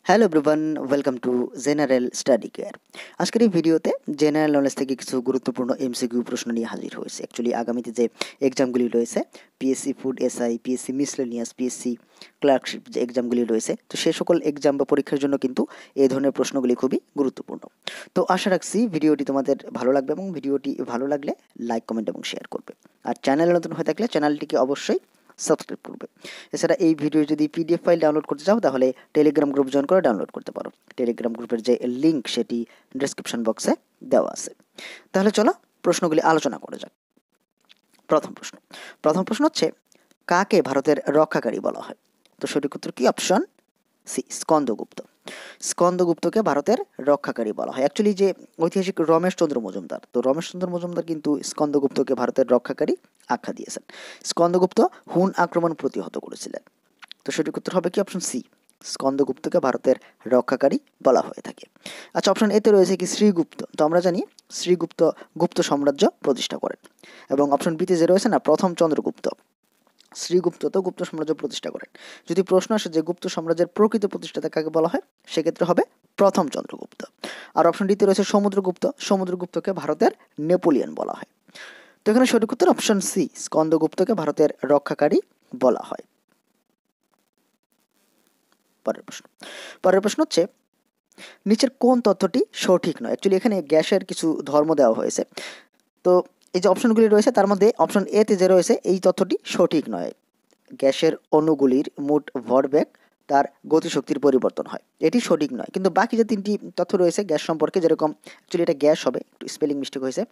Hello everyone, welcome to general study care. আজকের এই ভিডিওতে জেনারেল নলেজ থেকে কিছু গুরুত্বপূর্ণ এমসিকিউ প্রশ্ন নিয়ে হাজির হয়েছে। অ্যাকচুয়ালি আগামীতে যে এক্সামগুলি রয়েছে, PSC food SI, PSC miscellaneous, PSC clerkship যে এক্সামগুলি রয়েছে, তো সে সকল এক্সাম বা পরীক্ষার জন্য কিন্তু এই ধরনের প্রশ্নগুলি খুবই গুরুত্বপূর্ণ। তো আশা রাখছি ভিডিওটি তোমাদের ভালো লাগবে এবং ভিডিওটি ভালো লাগলে লাইক, কমেন্ট এবং শেয়ার করবে। আর চ্যানেলে নতুন হয়ে থাকলে চ্যানেলটিকে অবশ্যই সাবস্ক্রাইব করবে। এছাড়া এই ভিডিও যদি পিডিএফ ফাইল ডাউনলোড করতে চাও তাহলে টেলিগ্রাম গ্রুপ জয়েন করে ডাউনলোড করতে পারো। টেলিগ্রাম গ্রুপের যে লিঙ্ক সেটি ডেসক্রিপশন বক্সে দেওয়া আছে। তাহলে চলো প্রশ্নগুলি আলোচনা করা যাক। প্রথম প্রশ্ন হচ্ছে, কাকে ভারতের রক্ষাকারী বলা হয়? তো সঠিক উত্তর কি? Option C, Skandagupta. স্কন্দগুপ্তকে ভারতের রক্ষাকারী বলা হয়। অ্যাকচুয়ালি যে ঐতিহাসিক রমেশচন্দ্র মজুমদার, তো রমেশচন্দ্র মজুমদার কিন্তু স্কন্দগুপ্তকে ভারতের রক্ষাকারী আখ্যা দিয়েছেন। স্কন্দগুপ্ত হুন আক্রমণ প্রতিহত করেছিলেন। তো সঠিক উত্তর হবে কি? অপশন সি, স্কন্দগুপ্তকে ভারতের রক্ষাকারী বলা হয়ে থাকে। আচ্ছা, অপশন এতে রয়েছে কি? শ্রীগুপ্ত। তো আমরা জানি শ্রীগুপ্ত গুপ্ত সাম্রাজ্য প্রতিষ্ঠা করেন। এবং অপশন বিতে যে রয়েছে না, প্রথম চন্দ্রগুপ্ত, শ্রীগুপ্ত তো গুপ্ত সাম্রাজ্য প্রতিষ্ঠা করেন। যদি প্রশ্ন আসে যে গুপ্ত সাম্রাজ্যের প্রকৃত প্রতিষ্ঠাতা কাকে বলা হয়, সেক্ষেত্রে হবে প্রথম চন্দ্রগুপ্ত। আর অপশন ডিতে রয়েছে সমুদ্রগুপ্ত। সমুদ্রগুপ্তকে ভারতের নেপোলিয়ন বলা হয়। তো এখানে সঠিক উত্তর অপশন সি, স্কন্দগুপ্তকে ভারতের রক্ষাকারী বলা হয়। পরের প্রশ্ন হচ্ছে, নিচের কোন তথ্যটি সঠিক নয়? অ্যাকচুয়ালি এখানে গ্যাসের কিছু ধর্ম দেওয়া হয়েছে। তো এই যে অপশনগুলি রয়েছে তার মধ্যে অপশন এতে যে রয়েছে এই তথ্যটি সঠিক নয়। গ্যাসের অণুগুলির মোট ভরবেগ তার গতিশক্তির পরিবর্তন হয়, এটি সঠিক নয়। কিন্তু বাকি যে তিনটি তথ্য রয়েছে গ্যাস সম্পর্কে, যেরকম অ্যাকচুয়ালি এটা গ্যাস হবে, একটু স্পেলিং মিস্টেক হয়েছে।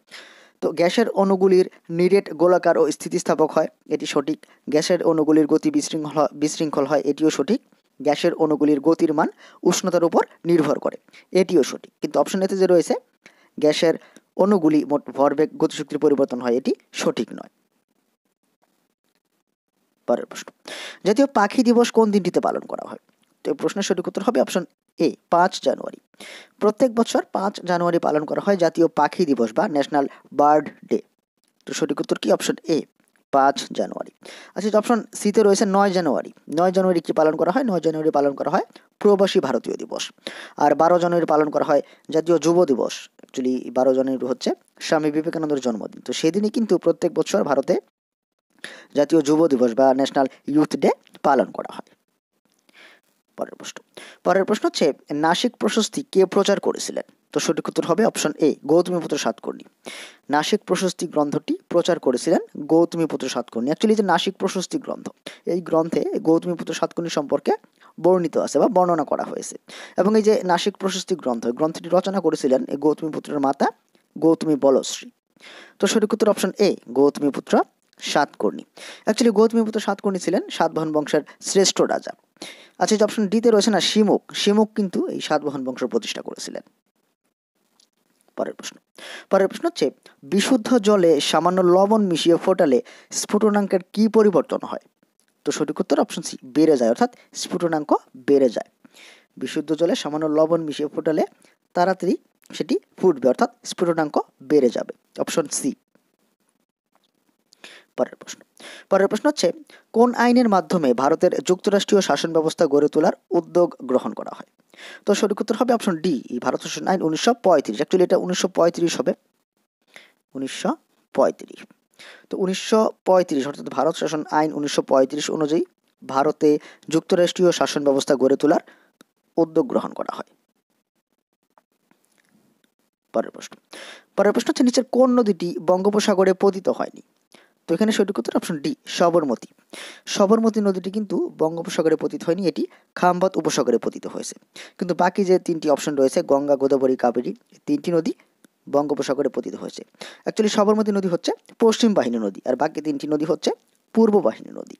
তো গ্যাসের অণুগুলির নিরেট গোলাকার ও স্থিতিস্থাপক হয়, এটি সঠিক। গ্যাসের অণুগুলির গতি বিশৃঙ্খল হয়, এটিও সঠিক। গ্যাসের অণুগুলির গতির মান উষ্ণতার উপর নির্ভর করে, এটিও সঠিক। কিন্তু অপশন এতে যে রয়েছে গ্যাসের অণুগুলি মোট ভরবেগ গতিশক্তির পরিবর্তন হয়, এটি সঠিক নয়। পরের প্রশ্ন, জাতীয় পাখি দিবস কোন দিনটিতে পালন করা হয়? তো এই প্রশ্নের সঠিক উত্তর হবে অপশন এ, 5 জানুয়ারি। প্রত্যেক বছর 5 জানুয়ারি পালন করা হয় জাতীয় পাখি দিবস বা ন্যাশনাল বার্ড ডে। তো সঠিক উত্তর কি? অপশন এ, 5 জানুয়ারি। আচ্ছা, অপশন সিতে রয়েছে 9 জানুয়ারি। 9 জানুয়ারি কি পালন করা হয়? 9 জানুয়ারি পালন করা হয় প্রবাসী ভারতীয় দিবস। আর 12 জানুয়ারি পালন করা হয় জাতীয় যুব দিবস। অ্যাকচুয়ালি 12 জানুয়ারি হচ্ছে স্বামী বিবেকানন্দের জন্মদিন। তো সেদিনই কিন্তু প্রত্যেক বছর ভারতে জাতীয় যুব দিবস বা ন্যাশনাল ইউথ ডে পালন করা হয়। পরের প্রশ্ন হচ্ছে, নাসিক প্রশস্তি কে প্রচার করেছিলেন? তো সঠিক উত্তর হবে অপশন এ, গৌতমীপুত্র সাতকর্ণী। নাসিক প্রশস্তি গ্রন্থটি প্রচার করেছিলেন গৌতমীপুত্র সাতকর্ণী। অ্যাকচুয়ালি যে নাসিক প্রশস্তি গ্রন্থ, এই গ্রন্থে গৌতমীপুত্র সাতকর্ণী সম্পর্কে বর্ণিত আছে বা বর্ণনা করা হয়েছে। এবং এই যে নাসিক প্রশস্তি গ্রন্থটি রচনা করেছিলেন এই গৌতমীপুত্রের মাতা গৌতমী বলশ্রী। তো সঠিক উত্তর option A, Gautamiputra Satakarni. Actually Gautamiputra Satakarni ছিলেন সাতবাহন বংশের শ্রেষ্ঠ রাজা। আচ্ছা, যে অপশন ডিতে রয়েছে না, শিমুক কিন্তু এই সাতবাহন বংশ প্রতিষ্ঠা করেছিলেন। পরের প্রশ্ন হচ্ছে, বিশুদ্ধ জলে সামান্য লবণ মিশিয়ে ফোটালে স্ফুটনাঙ্কের কি পরিবর্তন হয়? তো সঠিক উত্তর অপশন সি, বেড়ে যায়, অর্থাৎ স্ফুটনাঙ্ক বেড়ে যায়। বিশুদ্ধ জলে সামান্য লবণ মিশিয়ে ফোটালে তাড়াতাড়ি সেটি ফুটবে, অর্থাৎ স্ফুটনাঙ্ক বেড়ে যাবে। Option C. পরের প্রশ্ন হচ্ছে, কোন আইনের মাধ্যমে ভারতের যুক্তরাষ্ট্রীয় শাসন ব্যবস্থা গড়ে তোলার উদ্যোগ গ্রহণ করা হয়? তো সঠিক উত্তর হবে অপশন ডি, ভারত শাসন আইন 1935। অ্যাকচুয়ালি এটা 1935 হবে, 1935। তো 1935 অর্থাৎ ভারত শাসন আইন 1935 অনুযায়ী ভারতে যুক্তরাষ্ট্রীয় শাসন ব্যবস্থা গড়ে তোলার উদ্যোগ গ্রহণ করা হয়। পরের প্রশ্ন হচ্ছে, নিচের কোন নদীটি বঙ্গোপসাগরে পতিত হয়নি? তো এখানে সঠিক উত্তর অপশন ডি, সবরমতী। সবরমতী নদীটি কিন্তু বঙ্গোপসাগরে পতিত হয়নি, এটি খাম্বাত উপসাগরে পতিত হয়েছে। কিন্তু বাকি যে তিনটি অপশন রয়েছে, গঙ্গা, গোদাবরী, কাবেরী, তিনটি নদী বঙ্গোপসাগরে পতিত হয়েছে। অ্যাকচুয়ালি সবরমতী নদী হচ্ছে পশ্চিম বাহিনী নদী, আর বাকি তিনটি নদী হচ্ছে পূর্ব বাহিনী নদী।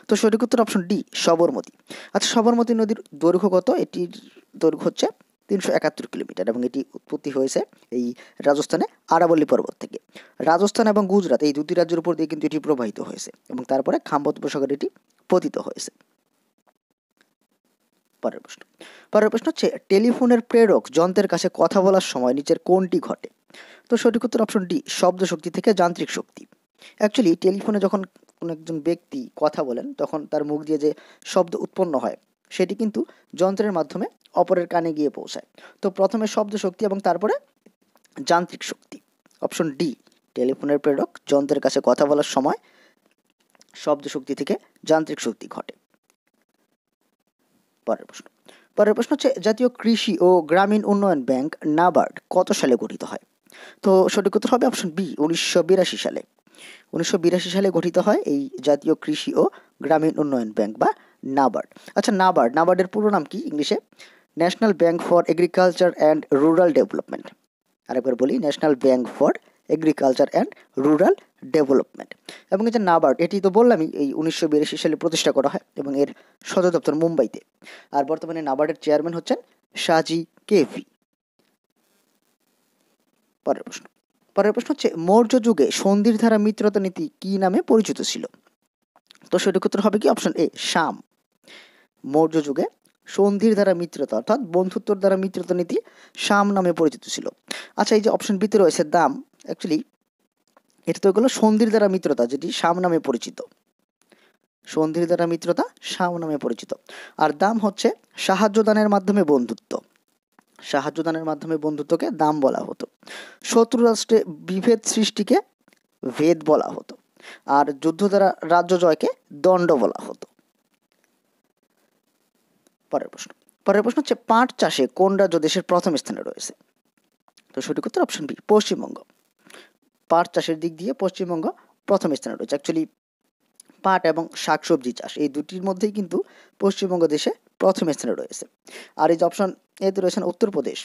তো সঠিক উত্তর অপশন ডি, সবরমতী। আচ্ছা, সবরমতী নদীর দৈর্ঘ্য কত? এটির দৈর্ঘ্য হচ্ছে 371 কিলোমিটার এবং এটি উৎপত্তি হয়েছে এই রাজস্থানে আরাবল্লী পর্বত থেকে। রাজস্থান এবং গুজরাট এই দুটি রাজ্যের উপর দিয়ে কিন্তু এটি প্রবাহিত হয়েছে এবং তারপরে খাম্বাত উপসাগরে এটি পতিত হয়েছে। পরের প্রশ্ন হচ্ছে, টেলিফোনের প্রেরক যন্ত্রের কাছে কথা বলার সময় নিচের কোনটি ঘটে? তো সঠিক উত্তর অপশন ডি, শব্দ শক্তি থেকে যান্ত্রিক শক্তি। অ্যাকচুয়ালি টেলিফোনে যখন কোনো একজন ব্যক্তি কথা বলেন তখন তার মুখ দিয়ে যে শব্দ উৎপন্ন হয়, সেটি কিন্তু যন্ত্রের মাধ্যমে অপরের কানে গিয়ে পৌঁছায়। তো প্রথমে শব্দ শক্তি এবং তারপরে যান্ত্রিক শক্তি। অপশন ডি, টেলিফোনের প্রেরক যন্ত্রের কাছে কথা বলার সময় শব্দ শক্তি থেকে যান্ত্রিক শক্তি ঘটে। পরের প্রশ্ন হচ্ছে জাতীয় কৃষি ও গ্রামীণ উন্নয়ন ব্যাংক নাবার্ড কত সালে গঠিত হয়? তো সঠিক উত্তর হবে অপশন বি, 1982 সালে। 1982 সালে গঠিত হয় এই জাতীয় কৃষি ও গ্রামীণ উন্নয়ন ব্যাংক বা নাবার্ড। আচ্ছা, নাবার্ডের পুরো নাম কি ইংলিশে? National bank for agriculture and rural development. আরেকবার বলি, national bank for agriculture and rural development. এবং এই যে নাবার্ড, এটি তো বললামই এই 1982 সালে প্রতিষ্ঠা করা হয় এবং এর সদর দপ্তর মুম্বাইতে। আর বর্তমানে নাবার্ডের চেয়ারম্যান হচ্ছেন সাজি কেভি। পরের প্রশ্ন হচ্ছে মৌর্য যুগে সন্ধির ধারা মিত্রতা নীতি কি নামে পরিচিত ছিল? তো সঠিক উত্তর হবে কি অপশন এ, সাম। মৌর্য যুগে সন্ধির দ্বারা মিত্রতা অর্থাৎ বন্ধুত্বর দ্বারা মিত্রতা নীতি সাম নামে পরিচিত ছিল। আচ্ছা, এই যে অপশন বিতে রয়েছে দাম, অ্যাকচুয়ালি এটা তো এগুলো সন্ধির দ্বারা মিত্রতা, যেটি সাম নামে পরিচিত। সন্ধির দ্বারা মিত্রতা সাম নামে পরিচিত। আর দাম হচ্ছে সাহায্য দানের মাধ্যমে বন্ধুত্ব। সাহায্য দানের মাধ্যমে বন্ধুত্বকে দাম বলা হতো। শত্রু রাষ্ট্রে বিভেদ সৃষ্টিকে ভেদ বলা হতো। আর যুদ্ধ দ্বারা রাজ্য জয়কে দণ্ড বলা হতো। পরের প্রশ্ন হচ্ছে পাট চাষে কোন রাজ্য দেশের প্রথম স্থানে রয়েছে? তো সঠিক উত্তর অপশন বি, পশ্চিমবঙ্গ। পাট চাষের দিক দিয়ে পশ্চিমবঙ্গ প্রথম স্থানে রয়েছে। অ্যাকচুয়ালি পাট এবং শাকসবজি চাষ এই দুটির মধ্যেই কিন্তু পশ্চিমবঙ্গ দেশে প্রথম স্থানে রয়েছে। আর এই যে অপশন এতে রয়েছেন উত্তরপ্রদেশ।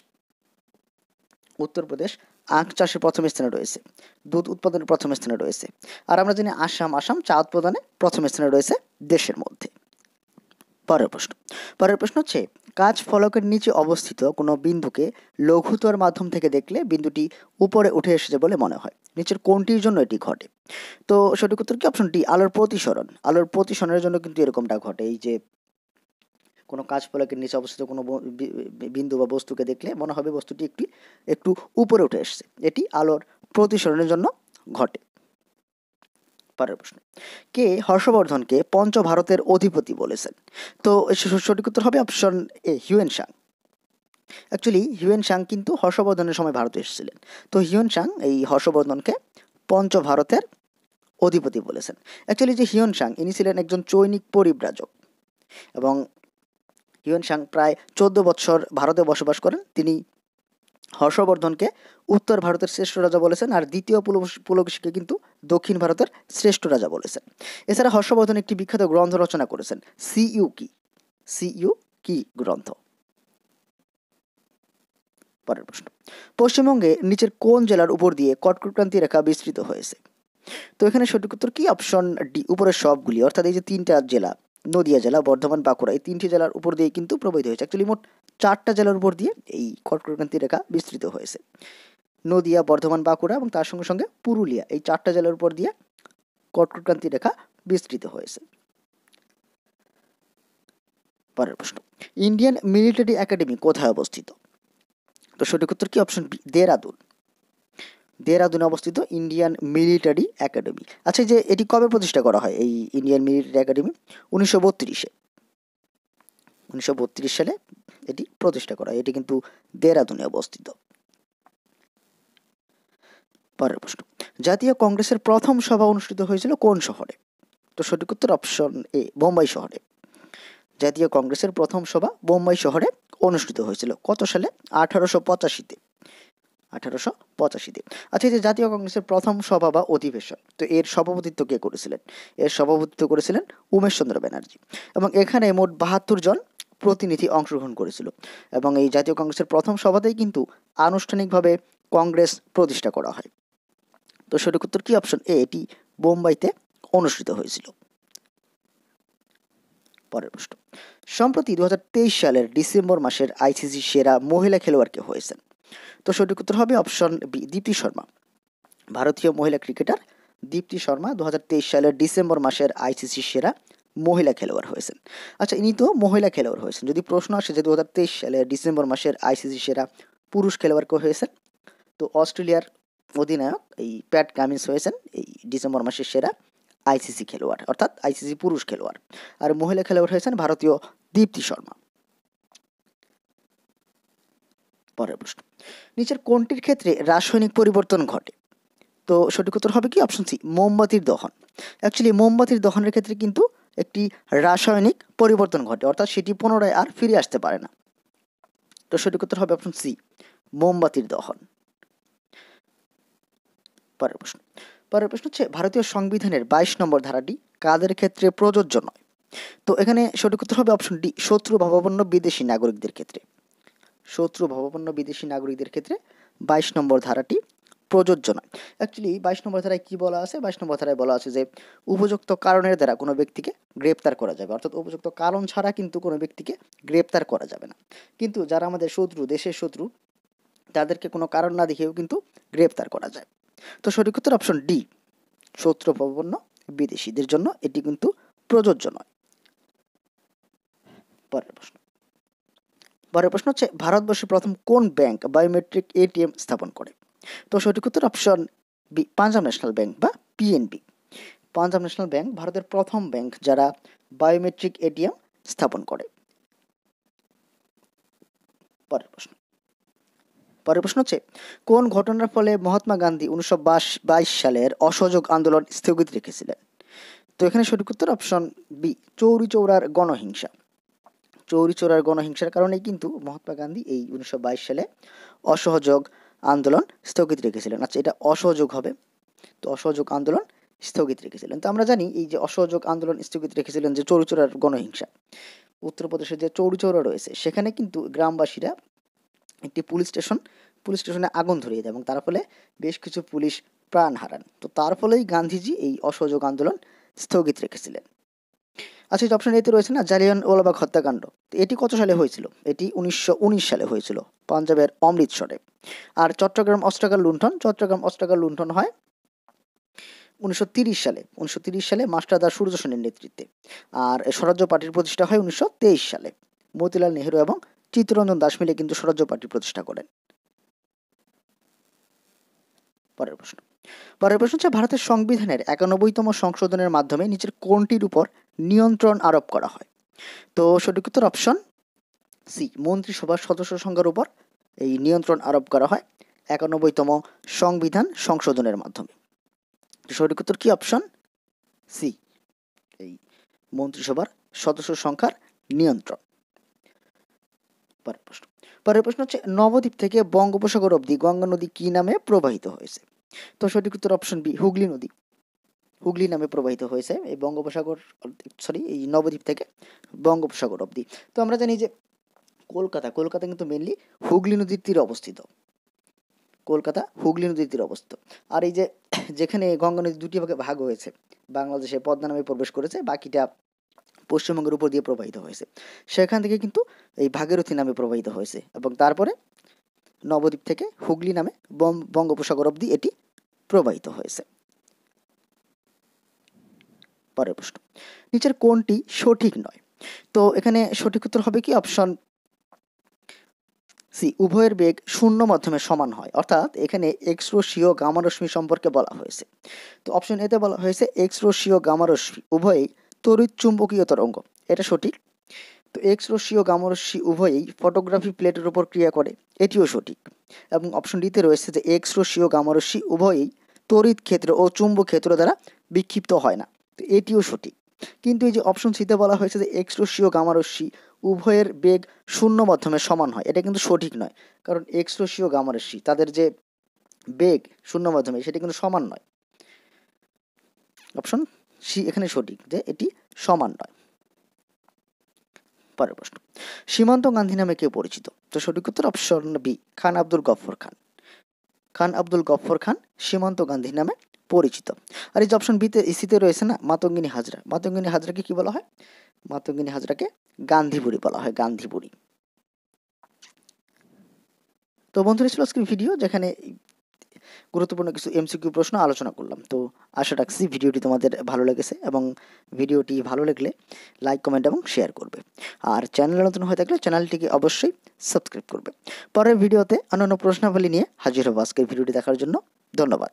উত্তরপ্রদেশ আখ চাষে প্রথম স্থানে রয়েছে, দুধ উৎপাদনে প্রথম স্থানে রয়েছে। আর আমরা জানি আসাম চা উৎপাদনে প্রথম স্থানে রয়েছে দেশের মধ্যে। পরের প্রশ্ন হচ্ছে কাজ ফলকের নিচে অবস্থিত কোনো বিন্দুকে লঘুতর মাধ্যম থেকে দেখলে বিন্দুটি উপরে উঠে এসেছে বলে মনে হয়। নিচের কোনটির জন্য এটি ঘটে? তো সঠিক উত্তর কি অপশন ডি, আলোর প্রতিসরণ। আলোর প্রতিসরণের জন্য কিন্তু এরকমটা ঘটে। এই যে কোনো কাজ ফলকের নিচে অবস্থিত কোনো বিন্দু বা বস্তুকে দেখলে মনে হবে বস্তুটি একটু উপরে উঠে এসেছে, এটি আলোর প্রতিসরণের জন্য ঘটে। পরের প্রশ্ন, কে হর্ষবর্ধনকে পঞ্চভারতের অধিপতি বলেছেন? তো সঠিক উত্তর হবে option A, Hiuen Tsang. Actually Hiuen Tsang কিন্তু হর্ষবর্ধনের সময় ভারতে এসেছিলেন। তো হিউয়েন সাং এই হর্ষবর্ধনকে পঞ্চভারতের অধিপতি বলেছেন। অ্যাকচুয়ালি যে হিউয়েন সাং, ইনি ছিলেন একজন চৈনিক পরিব্রাজক এবং হিউয়েন সাং প্রায় 14 বছর ভারতে বসবাস করেন। তিনি হর্ষবর্ধনকে উত্তর ভারতের শ্রেষ্ঠ রাজা বলেছেন, আর দ্বিতীয় পুলকেশীকে কিন্তু দক্ষিণ ভারতের শ্রেষ্ঠ রাজা বলেছেন। এছাড়া হর্ষবর্ধন একটি বিখ্যাত গ্রন্থ রচনা করেছেন, সিইউ কি গ্রন্থ। পরের প্রশ্ন, পশ্চিমবঙ্গে নিচের কোন জেলার উপর দিয়ে কর্কটক্রান্তি রেখা বিস্তৃত হয়েছে? তো এখানে সঠিক উত্তর কি অপশন ডি, উপরের সবগুলি। অর্থাৎ এই যে 3টা জেলা, নদিয়া জেলা, বর্ধমান, বাঁকুড়া, এই 3টি জেলার উপর দিয়ে কিন্তু প্রবাহিত হয়েছে। অ্যাকচুয়ালি মোট 4টা জেলার উপর দিয়ে এই কর্কটক্রান্তি রেখা বিস্তৃত হয়েছে। নদিয়া, বর্ধমান, বাঁকুড়া এবং তার সঙ্গে সঙ্গে পুরুলিয়া, এই 4টা জেলার উপর দিয়ে কর্কটক্রান্তি রেখা বিস্তৃত হয়েছে। পরের প্রশ্ন, ইন্ডিয়ান মিলিটারি একাডেমি কোথায় অবস্থিত? তো সঠিক উত্তর কি অপশন বি, দেহরাদুনে অবস্থিত ইন্ডিয়ান মিলিটারি একাডেমি। আচ্ছা, যে এটি কবে প্রতিষ্ঠা করা হয় এই ইন্ডিয়ান মিলিটারি একাডেমি? 1932 সালে এটি প্রতিষ্ঠা করা হয়। এটি কিন্তু দেহরাদুনে অবস্থিত। পরের প্রশ্ন, জাতীয় কংগ্রেসের প্রথম সভা অনুষ্ঠিত হয়েছিল কোন শহরে? তো সঠিক উত্তর অপশন এ, বোম্বাই শহরে। জাতীয় কংগ্রেসের প্রথম সভা বোম্বাই শহরে অনুষ্ঠিত হয়েছিল। কত সালে? 1885-তে। আচ্ছা, এই যে জাতীয় কংগ্রেসের প্রথম সভা বা অধিবেশন, তো এর সভাপতিত্ব কে করেছিলেন? এর সভাপতিত্ব করেছিলেন উমেশ চন্দ্র ব্যানার্জি। এবং এখানে মোট 72 জন প্রতিনিধি অংশগ্রহণ করেছিল। এবং এই জাতীয় কংগ্রেসের প্রথম সভাতেই কিন্তু আনুষ্ঠানিকভাবে কংগ্রেস প্রতিষ্ঠা করা হয়। তো সঠিক উত্তর কি অপশন এ, এটি বোম্বাইতে অনুষ্ঠিত হয়েছিল। পরের প্রশ্ন, সম্প্রতি 2023 সালের ডিসেম্বর মাসের আইসিসি সেরা মহিলা খেলোয়াড় কে হয়েছেন? তো সঠিক উত্তর হবে অপশন বি, দীপ্তি শর্মা। ভারতীয় মহিলা ক্রিকেটার দীপ্তি শর্মা 2023 সালের ডিসেম্বর মাসের আইসিসি সেরা মহিলা খেলোয়াড় হয়েছেন। আচ্ছা, ইনি তো মহিলা খেলোয়াড় হয়েছেন। যদি প্রশ্ন আসে যে 2023 সালের ডিসেম্বর মাসের আইসিসি সেরা পুরুষ খেলোয়াড় কে হয়েছেন, তো অস্ট্রেলিয়ার অধিনায়ক এই প্যাট কামিন্স হয়েছেন এই ডিসেম্বর মাসের সেরা আইসিসি খেলোয়াড়, অর্থাৎ আইসিসি পুরুষ খেলোয়াড়। আর মহিলা খেলোয়াড় হয়েছেন ভারতীয় দীপ্তি শর্মা। পরের প্রশ্ন, নিচের কোনটির ক্ষেত্রে রাসায়নিক পরিবর্তন ঘটে? তো সঠিক উত্তর হবে কি? অপশন সি, মোমবাতির দহন। অ্যাকচুয়ালি মোমবাতির দহনের ক্ষেত্রে কিন্তু একটি রাসায়নিক পরিবর্তন ঘটে, অর্থাৎ সেটি পুনরায় আর ফিরে আসতে পারে না। তো সঠিক উত্তর হবে অপশন সি, মোমবাতির দহন। পরের প্রশ্ন, হচ্ছে ভারতীয় সংবিধানের 22 নম্বর ধারাটি কাদের ক্ষেত্রে প্রযোজ্য নয়? তো এখানে সঠিক উত্তর হবে অপশন ডি, শত্রু ভাবাপন্ন বিদেশি নাগরিকদের ক্ষেত্রে। শত্রু ভাবাপন্ন বিদেশি নাগরিকদের ক্ষেত্রে 22 নম্বর ধারাটি প্রযোজ্য নয়। অ্যাকচুয়ালি 22 নম্বর ধারায় কি বলা আছে? 22 নম্বর ধারায় বলা আছে যে উপযুক্ত কারণের দ্বারা কোনো ব্যক্তিকে গ্রেপ্তার করা যাবে, অর্থাৎ উপযুক্ত কারণ ছাড়া কিন্তু কোনো ব্যক্তিকে গ্রেপ্তার করা যাবে না। কিন্তু যারা আমাদের শত্রু, দেশের শত্রু, তাদেরকে কোনো কারণ না দেখিয়েও কিন্তু গ্রেপ্তার করা যায়। তো সঠিক উত্তর অপশন ডি, শত্রু ভাবাপন্ন বিদেশিদের জন্য এটি কিন্তু প্রযোজ্য নয়। পরের প্রশ্ন হচ্ছে ভারতবর্ষে প্রথম কোন ব্যাংক বায়োমেট্রিক এটিএম স্থাপন করে? তো সঠিক উত্তর option B, Punjab national bank বা পিএনবি। পাঞ্জাব ন্যাশনাল ব্যাংক ভারতের প্রথম ব্যাংক যারা বায়োমেট্রিক এটিএম স্থাপন করে। পরের প্রশ্ন হচ্ছে কোন ঘটনার ফলে মহাত্মা গান্ধী 1922 সালের অসহযোগ আন্দোলন স্থগিত রেখেছিলেন? তো এখানে সঠিক উত্তর অপশন বি, চৌরি চৌরার গণহিংসা। চৌরি চৌরার গণহিংসার কারণেই কিন্তু মহাত্মা গান্ধী এই 1922 সালে অসহযোগ আন্দোলন স্থগিত রেখেছিলেন। আচ্ছা, এটা অসহযোগ হবে, তো অসহযোগ আন্দোলন স্থগিত রেখেছিলেন। তো আমরা জানি এই যে অসহযোগ আন্দোলন স্থগিত রেখেছিলেন, যে চৌরি চৌরার গণহিংসা, উত্তরপ্রদেশের যে চৌরি চৌরা রয়েছে সেখানে কিন্তু গ্রামবাসীরা একটি পুলিশ স্টেশনে আগুন ধরিয়ে দেয় এবং তার ফলে বেশ কিছু পুলিশ প্রাণ হারান। তো তার ফলেই গান্ধীজি এই অসহযোগ আন্দোলন স্থগিত রেখেছিলেন। আচ্ছা, এই অপশন এতে রয়েছে না জালিয়ানওয়ালাবাগ হত্যাকাণ্ড, তো এটি কত সালে হয়েছিল? এটি 1919 সালে হয়েছিল, পাঞ্জাবের অমৃতসরে। আর চট্টগ্রাম অস্ত্রাগার লুণ্ঠন হয় 1930 সালে। 1930 সালে মাস্টারদা সূর্য সেনের নেতৃত্বে। আর স্বরাজ্য পার্টির প্রতিষ্ঠা হয় 1923 সালে। মতিলাল নেহেরু এবং চিত্তরঞ্জন দাস মিলে কিন্তু স্বরাজ্য পার্টি প্রতিষ্ঠা করেন। পরের প্রশ্ন হচ্ছে ভারতের সংবিধানের 91তম সংশোধনের মাধ্যমে নিচের কোনটির উপর নিয়ন্ত্রণ আরোপ করা হয়? তো সঠিক উত্তর অপশন সি, মন্ত্রিসভার সদস্য সংখ্যার উপর এই নিয়ন্ত্রণ আরোপ করা হয় 91তম সংবিধান সংশোধনের মাধ্যমে। সঠিক উত্তর কি? অপশন সি, এই মন্ত্রিসভার সদস্য সংখ্যার নিয়ন্ত্রণ। পরের প্রশ্ন হচ্ছে নবদ্বীপ থেকে বঙ্গোপসাগর অবধি গঙ্গা নদী কি নামে প্রবাহিত হয়েছে? তো সঠিক উত্তর অপশন বি, হুগলি নদী। হুগলি নামে প্রবাহিত হয়েছে এই এই নবদ্বীপ থেকে বঙ্গোপসাগর অবধি। তো আমরা জানি যে কলকাতা কিন্তু মেনলি হুগলি নদীর তীরে অবস্থিত। কলকাতা হুগলি নদীর তীরে অবস্থিত। আর এই যে যেখানে গঙ্গা নদী দুটি ভাগে ভাগ হয়েছে, বাংলাদেশে পদ্মা নামে প্রবেশ করেছে, বাকিটা পশ্চিমবঙ্গের উপর দিয়ে প্রবাহিত হয়েছে, সেখান থেকে কিন্তু এই ভাগীরথী নামে প্রবাহিত হয়েছে এবং তারপরে নবদ্বীপ থেকে হুগলি নামে বঙ্গোপসাগর অবধি এটি প্রবাহিত হয়েছে। পরের প্রশ্ন, নিচের কোনটি সঠিক নয়? তো এখানে সঠিক উত্তর হবে কি? অপশন সি, উভয়ের বেগ শূন্য মাধ্যমে সমান হয়, অর্থাৎ এখানে এক্স রশ্মি ও গামা রশ্মি সম্পর্কে বলা হয়েছে। তো অপশন এতে বলা হয়েছে এক্স রশ্মি ও গামা রশ্মি উভয়ই তড়িৎ চুম্বকীয় তরঙ্গ, এটা সঠিক। তো এক্স রশ্মি ও গামা রশ্মি উভয়ই ফটোগ্রাফি প্লেটের উপর ক্রিয়া করে, এটিও সঠিক। এবং অপশন ডিতে রয়েছে যে এক্স রশ্মি ও গামা রশ্মি উভয়ই তড়িৎ ক্ষেত্র ও চুম্বক ক্ষেত্র দ্বারা বিক্ষিপ্ত হয় না, তো এটিও সঠিক। কিন্তু এই যে অপশন সিতে বলা হয়েছে যে এক্স রশ্মি ও গামা রশ্মি উভয়ের বেগ শূন্য মাধ্যমে সমান হয়, এটা কিন্তু সঠিক নয়। কারণ এক্স রশ্মি ও গামা রশ্মি তাদের যে বেগ শূন্য মাধ্যমে সেটা কিন্তু সমান নয়। অপশন সি এখানে সঠিক, যে এটি সমান নয়। পরের প্রশ্ন, সীমান্ত গান্ধী নামে কে পরিচিত? তো সঠিক উত্তর অপশন বি, খান আব্দুল গফর খান। খান আব্দুল গফর খান সীমান্ত গান্ধী নামে পরিচিত। আর এই যে অপশন বিতে সিতে রয়েছে না মাতঙ্গিনী হাজরা, মাতঙ্গিনী হাজরাকে কি বলা হয়? মাতঙ্গিনী হাজরাকে গান্ধী বুড়ি বলা হয়, গান্ধী বুড়ি। তো বন্ধুরা, ছিল আজকের ভিডিও যেখানে গুরুত্বপূর্ণ কিছু এমসিকিউ প্রশ্ন আলোচনা করলাম। তো আশা রাখছি ভিডিওটি তোমাদের ভালো লেগেছে এবং ভিডিওটি ভালো লাগলে লাইক, কমেন্ট এবং শেয়ার করবে। আর চ্যানেলে নতুন হয়ে থাকলে চ্যানেলটিকে অবশ্যই সাবস্ক্রাইব করবে। পরের ভিডিওতে অন্যান্য প্রশ্নাবলী নিয়ে হাজির হবো। আজকের ভিডিওটি দেখার জন্য ধন্যবাদ।